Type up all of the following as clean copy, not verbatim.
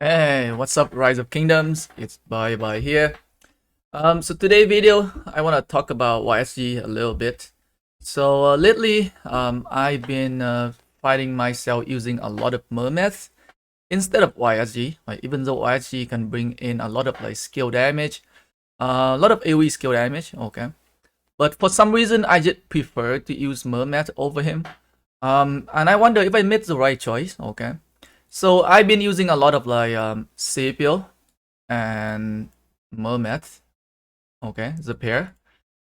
Hey, what's up, Rise of Kingdoms? It's Bye here. So today video, I want to talk about YSG a little bit. So lately, I've been fighting myself using a lot of mermaids instead of YSG. Like even though YSG can bring in a lot of like skill damage, a lot of AoE skill damage. Okay, but for some reason, I just prefer to use mermaid over him. And I wonder if I made the right choice. Okay. So I've been using a lot of like Sepio and Mermaid. Okay, the pair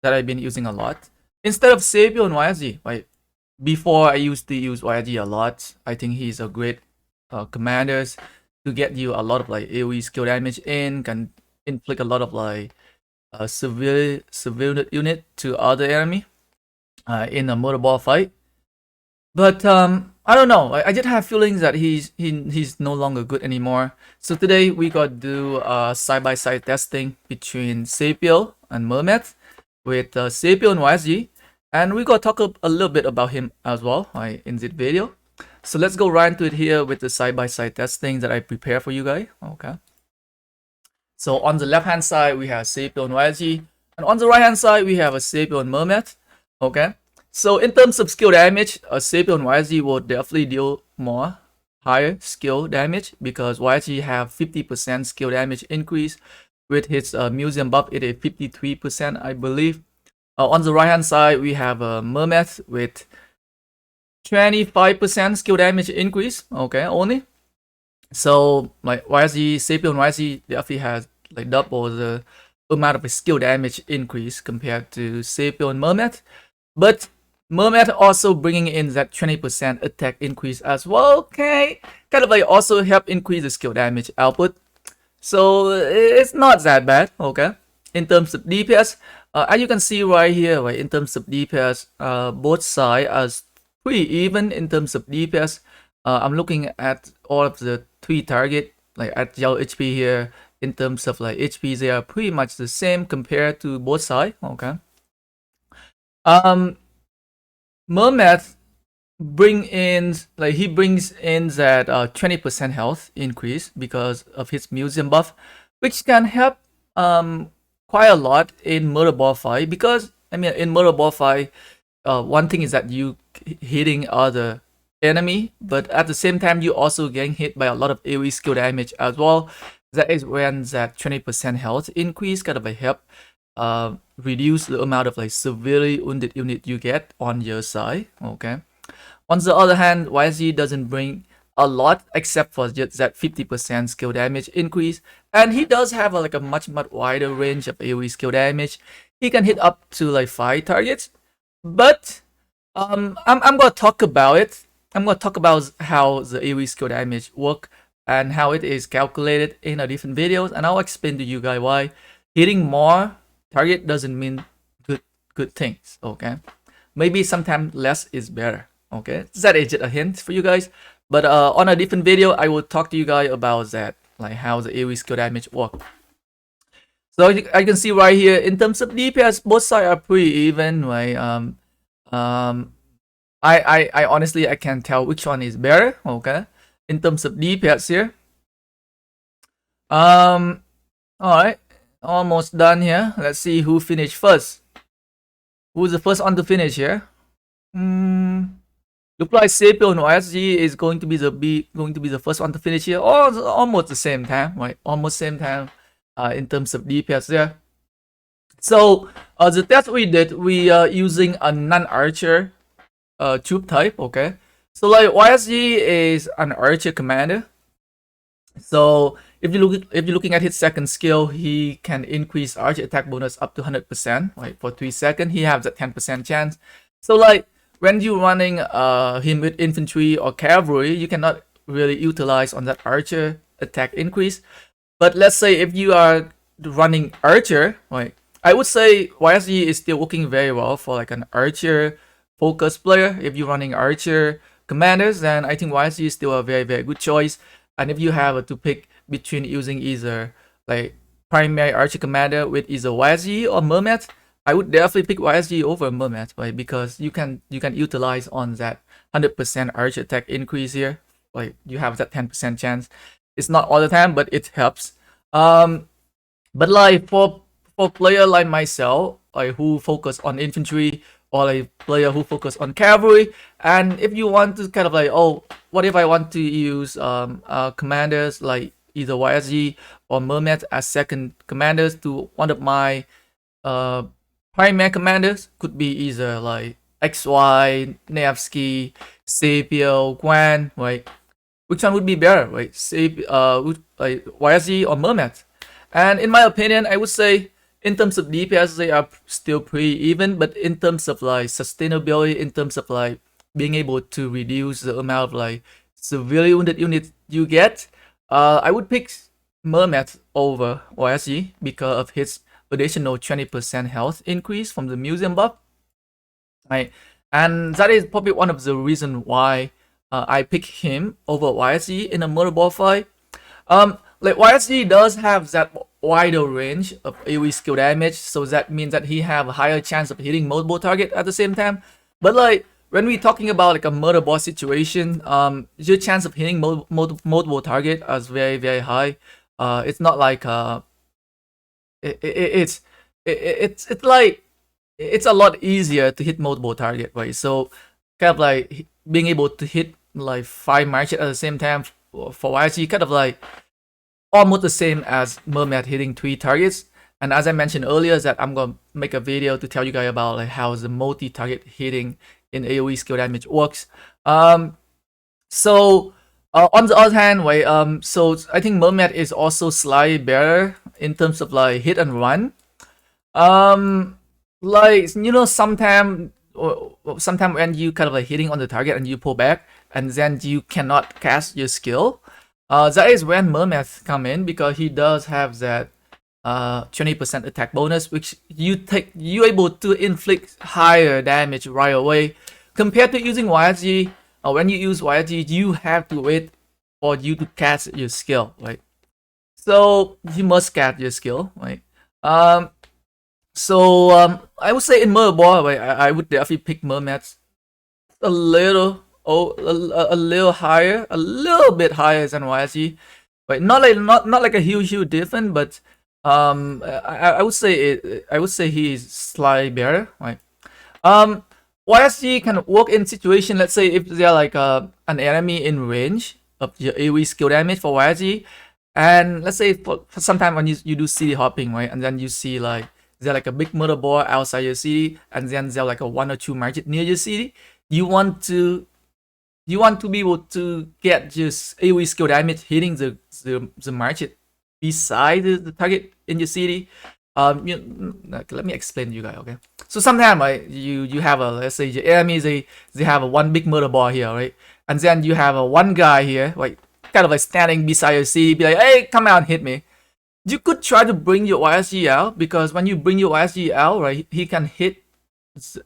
that I've been using a lot. Instead of Sepio and YSG, like before I used to use YSG a lot. I think he's a great commander to get you a lot of like AoE skill damage in, can inflict a lot of like severe unit to other enemy in a motorball fight. But I don't know. I just have feelings that he's no longer good anymore. So today we got to do side by side testing between Sapio and Mermaid with Sapio and YSG, and we got to talk a little bit about him as well in this video. So let's go right into it here with the side by side testing that I prepared for you guys. Okay. So on the left hand side we have Sapio and YSG, and on the right hand side we have a Sapio and Mermaid. Okay. So in terms of skill damage, Sapio and YSG will definitely deal more higher skill damage because YSG have 50% skill damage increase with his museum buff. It is 53%, I believe. On the right hand side, we have a Mermaid with 25% skill damage increase. Okay, only. So like YSG, Sapio and YSG definitely has like double the amount of skill damage increase compared to Sapio and Mermaid. But Mermaid also bringing in that 20% attack increase as well. Okay, kind of like also help increase the skill damage output. So it's not that bad. Okay, in terms of DPS, as you can see right here, right, in terms of DPS, both sides are pretty even in terms of DPS. I'm looking at all of the three target like at yellow HP here. In terms of like HP, they are pretty much the same compared to both sides. Okay. Mermaid he brings in that 20% health increase because of his museum buff, which can help quite a lot in murder ball fight. Because I mean, in murder ball fight, one thing is that you hitting other enemy, but at the same time you also getting hit by a lot of AoE skill damage as well. That is when that 20% health increase kind of a help reduce the amount of like severely wounded unit you get on your side. Okay. On the other hand, YSG doesn't bring a lot except for just that 50% skill damage increase, and he does have like a much wider range of AoE skill damage. He can hit up to like 5 targets, but I'm gonna talk about it. I'm gonna talk about how the AoE skill damage work and how it is calculated in a different videos, and I'll explain to you guys why hitting more target doesn't mean good things. Okay, maybe sometimes less is better. Okay, that is just a hint for you guys. But on a different video, I will talk to you guys about that, like how the AoE skill damage work. So I can see right here in terms of DPS, both sides are pretty even. Right? I honestly I can't tell which one is better. Okay, in terms of DPS here. All right, almost done here. Let's see who finished first. Who's the first one to finish here? Look like Sapio and YSG is going to be the first one to finish here. Oh, almost the same time, right? Almost same time in terms of DPS there. So the test we did, we are using a non-archer troop type. Okay, so like YSG is an archer commander. So if you're looking at his second skill, he can increase archer attack bonus up to 100%. Right, for 3 seconds, he has a 10% chance. So like when you're running him with infantry or cavalry, you cannot really utilize on that archer attack increase. But let's say if you are running archer, right, I would say YSG is still working very well for like an archer focused player. If you're running archer commanders, then I think YSG is still a very good choice. And if you have to pick between using either like primary archer commander with either YSG or Mermaid, I would definitely pick YSG over Mermaid, right? Because you can utilize on that 100% archer attack increase here. Like you have that 10% chance. It's not all the time, but it helps. Um, but like for player like myself, like who focus on infantry, or like player who focus on cavalry, and if you want to kind of like, oh, what if I want to use commanders like either YSG or Mermet as second commanders to one of my uh primary commanders, could be either like XY, Nevsky, Sapio, Guan, right? Which one would be better, right? Say, like YSG or Mermet? And in my opinion, I would say in terms of DPS, they are still pretty even. But in terms of like sustainability, in terms of like being able to reduce the amount of like severely wounded units you get, I would pick Mermet over YSG because of his additional 20% health increase from the museum buff, right? And that is probably one of the reason why I pick him over YSG in a murder fight. Like YSG does have that wider range of AoE skill damage, so that means that he have a higher chance of hitting multiple target at the same time. But like when we talking about like a murder boss situation, your chance of hitting multiple target is very high. It's not like it's it's like it's a lot easier to hit multiple target, right? So kind of like being able to hit like 5 marches at the same time for YSG, kind of like almost the same as Mermet hitting 3 targets. And as I mentioned earlier, that I'm gonna make a video to tell you guys about like how the multi-target hitting in AoE skill damage works. So on the other hand, right, so I think Mermet is also slightly better in terms of like hit and run. Like sometimes when you kind of like hitting on the target and you pull back and then you cannot cast your skill, that is when Mermet come in, because he does have that 20% attack bonus, which you able to inflict higher damage right away compared to using YSG. When you use YSG, you have to wait for you to cast your skill, right? So you must cast your skill, right? I would say in Murderball, right, I would definitely pick Mermets a little, a little higher, a little bit higher than YSG. Right, not like a huge difference, but I would say I would say he is slightly better, right? YSG can work in situation. Let's say if they're like an enemy in range of your AoE skill damage for YSG, and let's say for some time when you do city hopping, right, and then you see like there's like a big murder board outside your city, and then there's like a 1 or 2 market near your city. You want to be able to get just AoE skill damage hitting the market beside the target in your city. Let me explain to you guys, okay? So sometimes, right, you have a, let's say your enemies, they have a one big murder ball here, right? And then you have a one guy here, like kind of like standing beside your city, be like, hey, come out and hit me. You could try to bring your YSG out, because when you bring your YSG out, right, he can hit.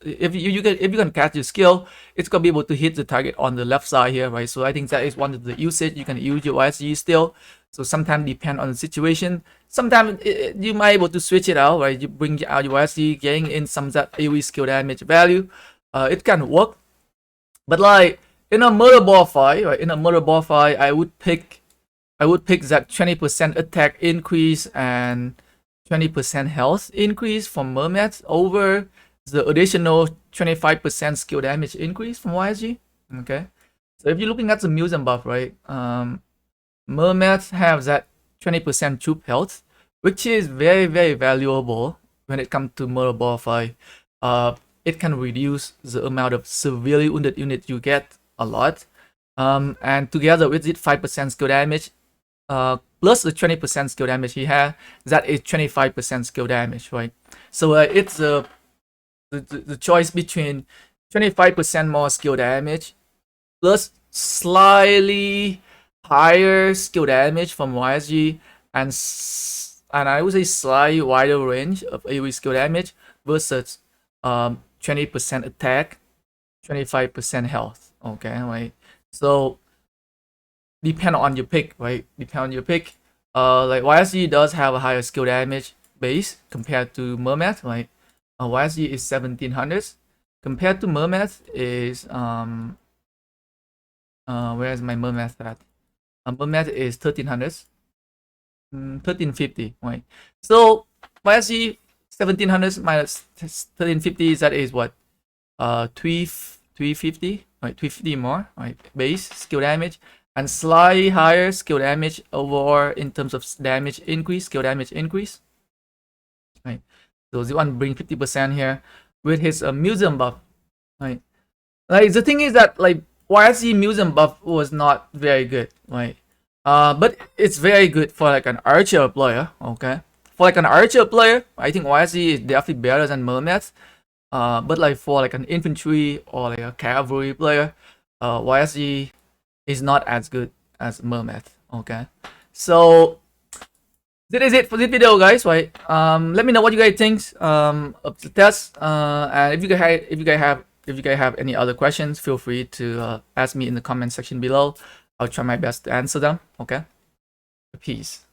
If you can catch your skill, it's gonna be able to hit the target on the left side here, right? So I think that is one of the usage. You can use your YSG still. So sometimes depend on the situation. Sometimes you might able to switch it out, right? You bring out your YSG, getting in some of that AoE skill damage value. It can work, but like in a murder ball fight, right? In a murder ball fight, I would pick that 20% attack increase and 20% health increase from Mermet over the additional 25% skill damage increase from YSG. Okay, so if you're looking at the museum buff, right, Mermet have that 20% troop health, which is very valuable when it comes to murder ball fight. It can reduce the amount of severely wounded unit you get a lot. And together with it 5% skill damage, plus the 20% skill damage he has, that is 25% skill damage, right? So it's the choice between 25% more skill damage plus slightly higher skill damage from YSG, and I would say slightly wider range of AoE skill damage versus 20% attack, 25% health. Okay, right? So depend on your pick, right? Depend on your pick. Like YSG does have a higher skill damage base compared to Mermet, right? YSG is 1700 compared to Mermet is where's my Mermet at? Mermath is 1300, 1350, right? So YSC 1700 minus 1350, that is what? 350, right? 350 more, right? Base skill damage and slightly higher skill damage over in terms of damage increase, skill damage increase, right? So this one bring 50% here with his museum buff, right? Like the thing is that like YSC museum buff was not very good, right? But it's very good for like an archer player, okay? For like an archer player, I think YSC is definitely better than Mermath. But like for like an infantry or like a cavalry player, YSC is not as good as Mermath, okay? So that is it for this video, guys, right? Let me know what you guys think of the test. And if you guys have any other questions, feel free to ask me in the comment section below. I'll try my best to answer them. Okay. Peace.